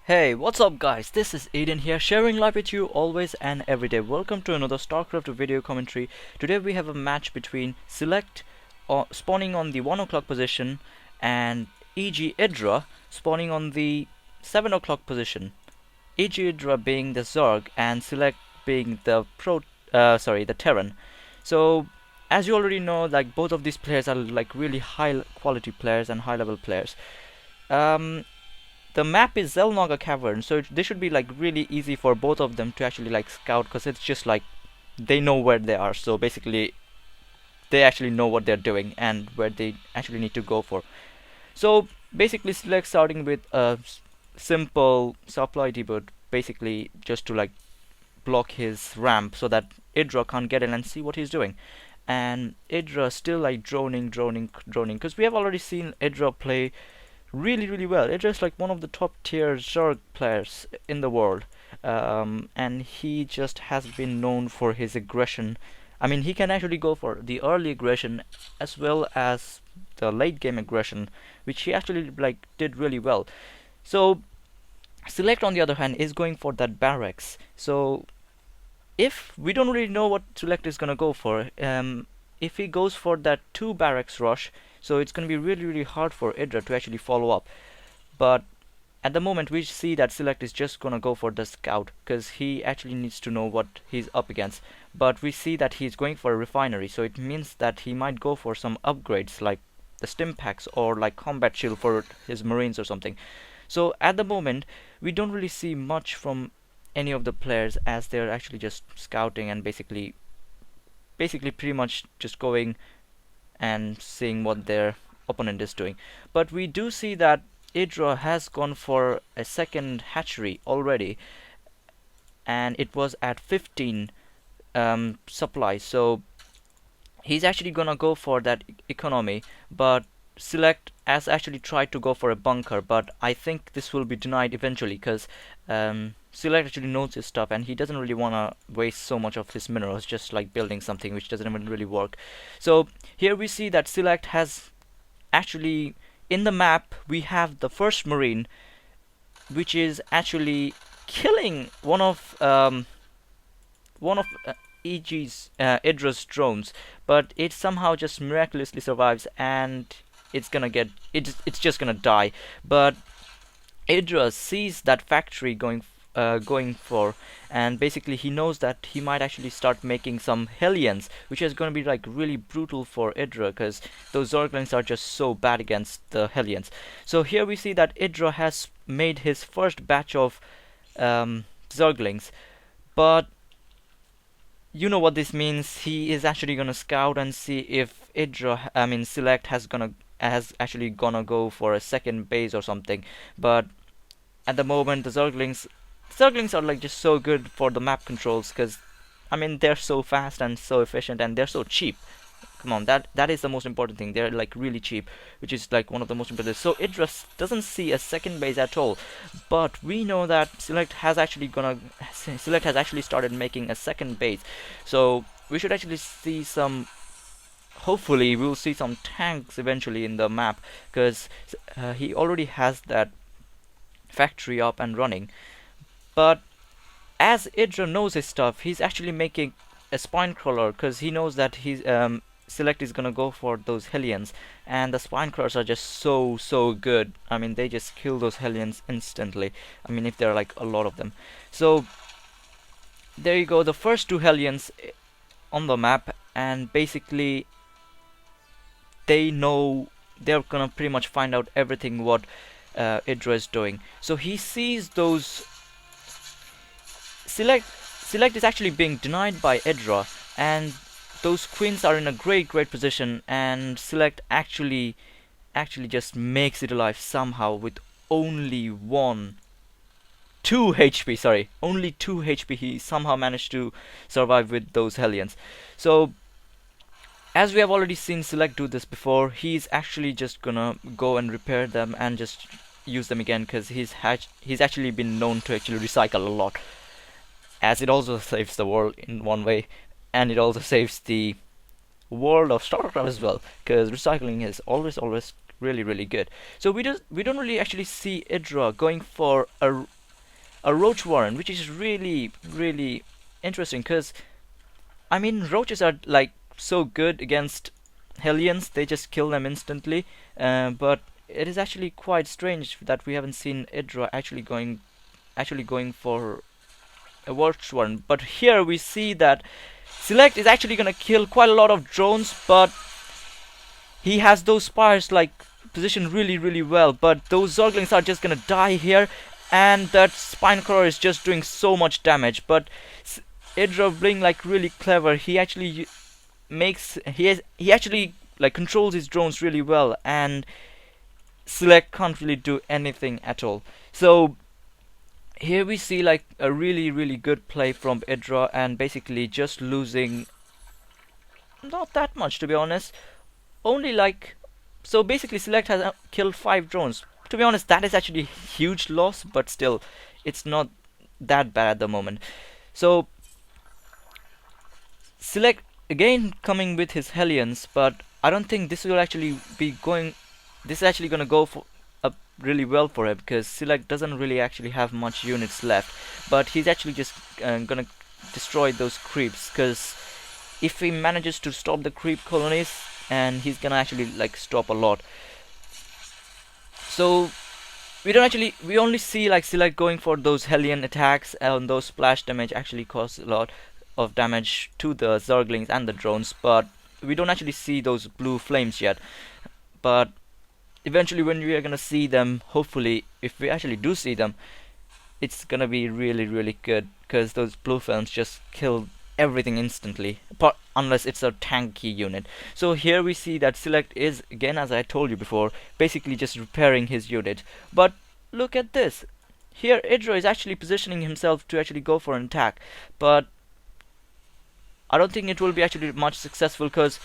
Hey, what's up guys? This is Aiden here, sharing live with you always and every day. Welcome to another StarCraft video commentary. Today we have a match between SeleCT spawning on the 1 o'clock position and EGIdra spawning on the 7 o'clock position. EGIdra being the Zerg and SeleCT being the the Terran. So as you already know, like both of these players are like really high quality players and high level players. The map is Zelnaga Cavern, so this should be like really easy for both of them to actually like scout, because it's just like they know where they are, so basically they actually know what they're doing and where they actually need to go for. So basically SeleCT starting with a simple supply depot, basically just to like block his ramp so that EGIdra can't get in and see what he's doing. And EGIdra still like droning, because we have already seen EGIdra play really well. EGIdra is like one of the top tier Zerg players in the world, and he just has been known for his aggression. I mean, he can actually go for the early aggression as well as the late game aggression, which he actually like did really well. So SeleCT on the other hand is going for that barracks. So if we don't really know what SeleCT is gonna go for, if he goes for that 2 barracks rush, so it's going to be really hard for EGIdra to actually follow up. But at the moment we see that SeleCT is just going to go for the scout, because he actually needs to know what he's up against. But we see that he's going for a refinery, so it means that he might go for some upgrades like the stim packs or like combat shield for his marines or something. So at the moment we don't really see much from any of the players, as they're actually just scouting and basically pretty much just going and seeing what their opponent is doing. But we do see that EGIdra has gone for a second hatchery already, and it was at 15 supply, so he's actually gonna go for that economy. But SeleCT has actually tried to go for a bunker, but I think this will be denied eventually, because SeleCT actually knows his stuff and he doesn't really want to waste so much of his minerals just like building something which doesn't even really work. So here we see that SeleCT has actually, in the map we have the first marine, which is actually killing one of EGIdra's drones, but it somehow just miraculously survives, and it's just gonna die. But EGIdra sees that factory going for, and basically he knows that he might actually start making some Hellions, which is going to be like really brutal for EGIdra, because those Zerglings are just so bad against the Hellions. So here we see that EGIdra has made his first batch of Zerglings, but you know what this means. He is actually gonna scout and see if SeleCT has actually gonna go for a second base or something. But at the moment the Zerglings are like just so good for the map controls, because I mean they're so fast and so efficient and they're so cheap. Come on, that is the most important thing. They're like really cheap, which is like one of the most important. So EGIdra doesn't see a second base at all, but we know that SeleCT has actually started making a second base. So we should actually see some. Hopefully we'll see some tanks eventually in the map, because he already has that factory up and running. But as EGIdra knows his stuff, he's actually making a spine crawler, because he knows that SeleCT is gonna go for those Hellions, and the spine crawlers are just so good. I mean, they just kill those Hellions instantly. I mean, if there are like a lot of them. So there you go, the first 2 Hellions on the map, and basically they know they're gonna pretty much find out everything what EGIdra is doing. So he sees those. SeleCT is actually being denied by EGIdra, and those queens are in a great position, and SeleCT actually just makes it alive somehow with only 2 HP. Sorry, only 2 HP. He somehow managed to survive with those Hellions. So as we have already seen SeleCT do this before, he's actually just gonna go and repair them and just use them again, because he's actually been known to actually recycle a lot, as it also saves the world in one way, and it also saves the world of StarCraft as well, because recycling is always really good. So we don't really actually see EGIdra going for a roach warren, which is really interesting, because I mean, roaches are like so good against Hellions, they just kill them instantly. But it is actually quite strange that we haven't seen EGIdra actually going for a roach warren. But here we see that SeleCT is actually gonna kill quite a lot of drones, but he has those spires like positioned really well. But those Zerglings are just gonna die here, and that spine crawler is just doing so much damage. But EGIdra being like really clever, he actually he actually like controls his drones really well, and SeleCT can't really do anything at all. So here we see like a really good play from EGIdra, and basically just losing not that much, to be honest. Only like, so basically SeleCT has killed 5 drones. To be honest, that is actually a huge loss, but still it's not that bad at the moment. So SeleCT again coming with his Hellions, but I don't think this will actually be going, this is actually gonna go for up really well for him, because SeleCT doesn't really actually have much units left, but he's actually just gonna destroy those creeps, because if he manages to stop the creep colonies, and he's gonna actually like stop a lot. So we only see like SeleCT going for those Hellion attacks, and those splash damage actually cause a lot of damage to the Zerglings and the drones, but we don't actually see those blue flames yet. But eventually when we are gonna see them, hopefully if we actually do see them, it's gonna be really good, because those blue flames just kill everything instantly, unless it's a tanky unit. So here we see that SeleCT is, again as I told you before, basically just repairing his unit. But look at this, here EGIdra is actually positioning himself to actually go for an attack, but I don't think it will be actually much successful, because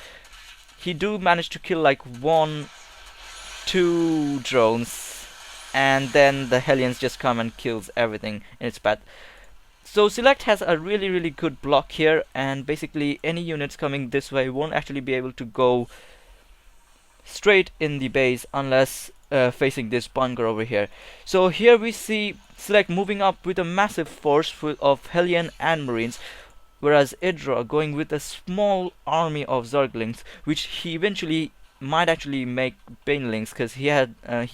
he do manage to kill like 1-2 drones, and then the Hellions just come and kills everything in its path. So SeleCT has a really good block here, and basically any units coming this way won't actually be able to go straight in the base unless facing this bunker over here. So here we see SeleCT moving up with a massive force of Hellion and Marines, whereas EGIdra going with a small army of Zerglings, which he eventually might actually make Banelings, because he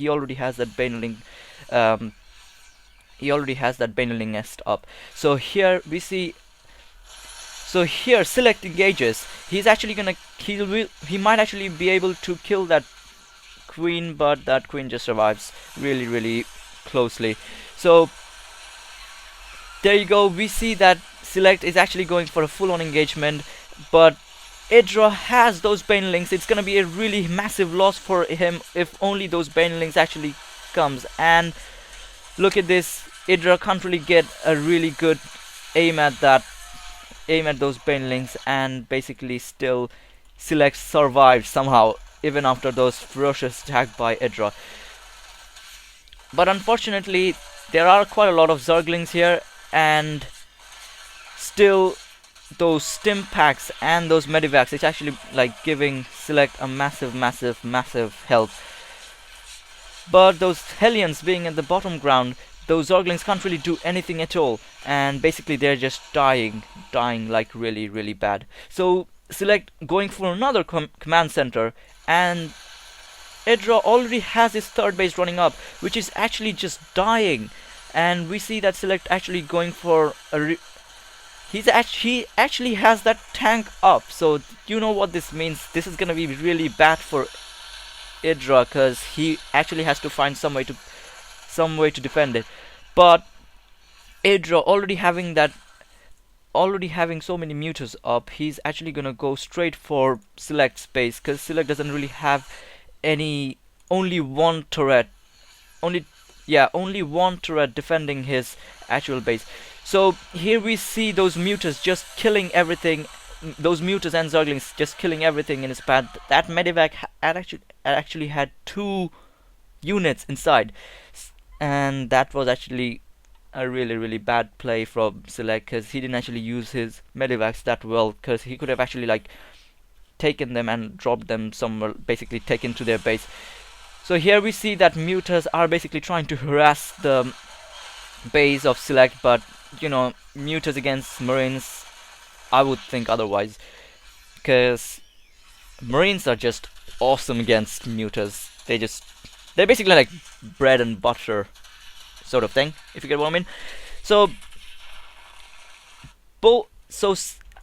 already has that Baneling nest up. So here we see, so here SeleCT engages. He's actually gonna kill, he might actually be able to kill that queen, but that queen just survives really closely. So there you go, we see that SeleCT is actually going for a full-on engagement, but EGIdra has those Banelings. It's gonna be a really massive loss for him if only those Banelings actually comes. And look at this, EGIdra can't really get a really good aim at those Banelings, and basically still SeleCT survived somehow, even after those ferocious attack by EGIdra. But unfortunately there are quite a lot of Zerglings here, and still those stim packs and those medivacs, it's actually like giving SeleCT a massive help. But those Hellions being at the bottom ground, those Zerglings can't really do anything at all, and basically they're just dying like really bad. So SeleCT going for another command center, and EGIdra already has his third base running up, which is actually just dying. And we see that SeleCT actually going for a he actually has that tank up. So you know what this means. This is gonna be really bad for EGIdra, because he actually has to find some way to defend it. But EGIdra already having so many mutas up, he's actually gonna go straight for SeleCT's base, because SeleCT doesn't really have only one turret defending his actual base. So here we see those mutas just killing everything, those mutas and Zerglings just killing everything in his path. That medivac actually had 2 units inside, and that was actually a really bad play from SeleCT, because he didn't actually use his medivacs that well, because he could have actually like taken them and dropped them somewhere, basically taken to their base. So here we see that mutas are basically trying to harass the base of Select, but you know, Mutas against Marines, I would think otherwise, because Marines are just awesome against Mutas. They're basically like bread and butter sort of thing, if you get what I mean. So,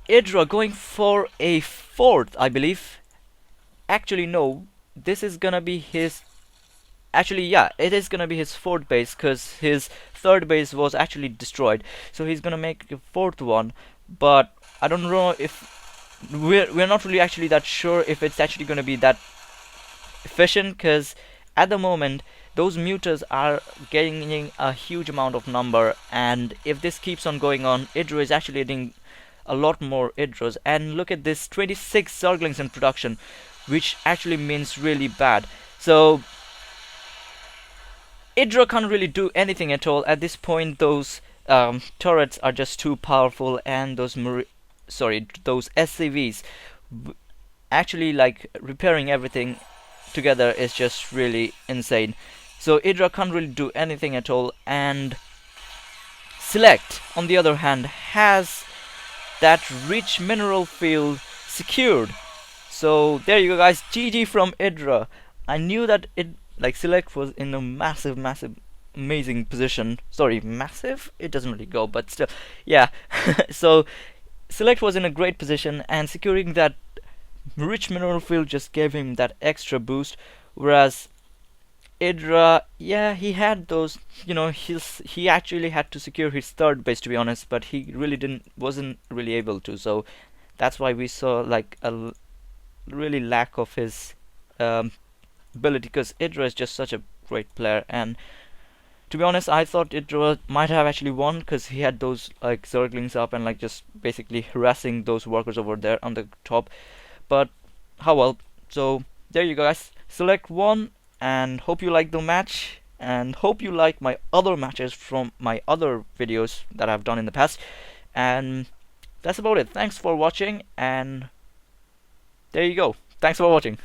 EGIdra going for a fourth, I believe. Actually, no, this is gonna be his. Actually, yeah, it is gonna be his fourth base because his third base was actually destroyed. So he's gonna make a fourth one, but I don't know if we're not really actually that sure if it's actually gonna be that efficient, because at the moment those mutas are gaining a huge amount of number, and if this keeps on going on, EGIdra is actually adding a lot more EGIdras. And look at this, 26 Zerglings in production, which actually means really bad. So EGIdra can't really do anything at all at this point. Those turrets are just too powerful, and those those SCVs actually like repairing everything together is just really insane. So EGIdra can't really do anything at all, and Select on the other hand has that rich mineral field secured. So there you go guys, GG from EGIdra. I knew that Select was in a massive amazing position. Sorry, massive? It doesn't really go, but still, yeah. So Select was in a great position, and securing that rich mineral field just gave him that extra boost, whereas EGIdra, yeah, he had those, you know, he actually had to secure his third base, to be honest, but he really wasn't really able to. So that's why we saw like a really lack of his ability, because EGIdra is just such a great player. And to be honest, I thought EGIdra might have actually won, because he had those like Zerglings up and like just basically harassing those workers over there on the top. But how well. So there you go guys, Select won, and hope you like the match, and hope you like my other matches from my other videos that I've done in the past. And that's about it. Thanks for watching, and there you go. Thanks for watching.